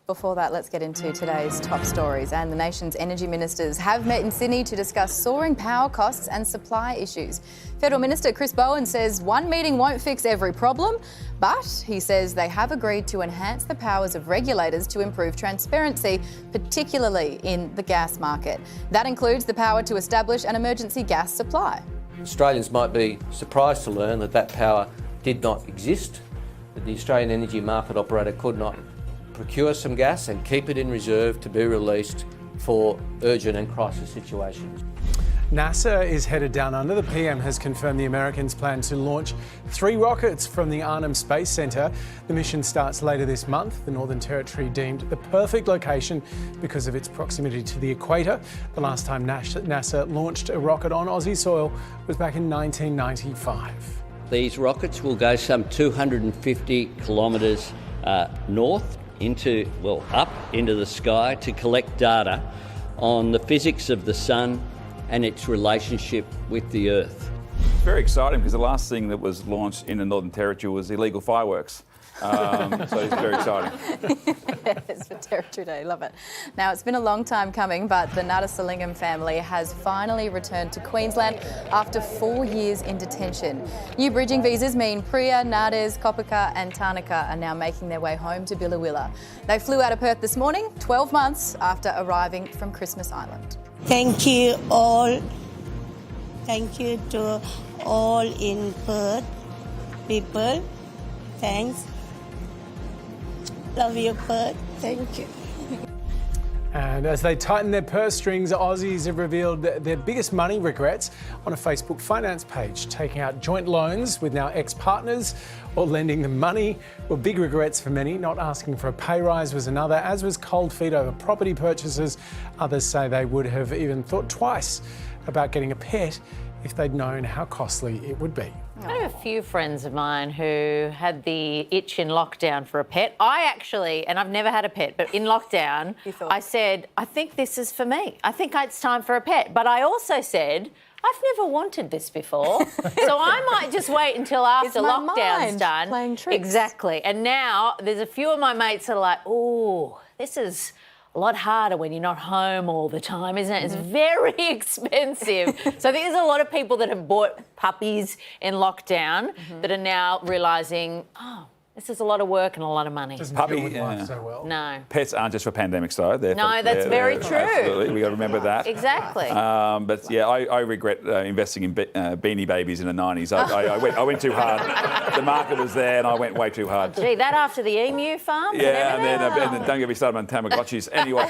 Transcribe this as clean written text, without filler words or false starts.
Before that, let's get into today's top stories. And the nation's energy ministers have met in Sydney to discuss soaring power costs and supply issues. Federal Minister Chris Bowen says one meeting won't fix every problem, but he says they have agreed to enhance the powers of regulators to improve transparency, particularly in the gas market. That includes the power to establish an emergency gas supply. Australians might be surprised to learn that power did not exist, that the Australian energy market operator could not procure some gas and keep it in reserve to be released for urgent and crisis situations. NASA is headed down under. The PM has confirmed the Americans plan to launch 3 rockets from the Arnhem Space Centre. The mission starts later this month. The Northern Territory deemed the perfect location because of its proximity to the equator. The last time NASA launched a rocket on Aussie soil was back in 1995. These rockets will go some 250 kilometres north up into the sky to collect data on the physics of the sun and its relationship with the Earth. Very exciting because the last thing that was launched in the Northern Territory was illegal fireworks. So it's very exciting. It's for Territory Day, love it. Now, it's been a long time coming, but the Nadesalingam family has finally returned to Queensland after 4 years in detention. New bridging visas mean Priya, Nades, Kopika and Tanaka are now making their way home to Biloela. They flew out of Perth this morning, 12 months after arriving from Christmas Island. Thank you all. Thank you to all in Perth people. Thanks. Love you, Perth. Thank you. And as they tighten their purse strings, Aussies have revealed their biggest money regrets on a Facebook finance page. Taking out joint loans with now ex-partners or lending them money were big regrets for many. Not asking for a pay rise was another, as was cold feet over property purchases. Others say they would have even thought twice about getting a pet if they'd known how costly it would be. I have a few friends of mine who had the itch in lockdown for a pet. I actually, and I've never had a pet, but in lockdown, I said, I think this is for me. I think it's time for a pet. But I also said, I've never wanted this before, so I might just wait until after lockdown's done. Playing tricks. Exactly. And now there's a few of my mates that are like, oh, this is a lot harder when you're not home all the time, isn't it? It's very expensive. So I think there's a lot of people that have bought puppies in lockdown that are now realising, oh, this is a lot ppy and a lot of money. So well. No. Pets aren't just for pandemics, though. That's very true. Absolutely, we've got to remember that. Exactly. But yeah, I regret investing in Beanie Babies in the 90s. I went too hard. The market was there and I went way too hard. Gee, that after the emu farm? Yeah, and then don't get me started on Tamagotchis. Anyway.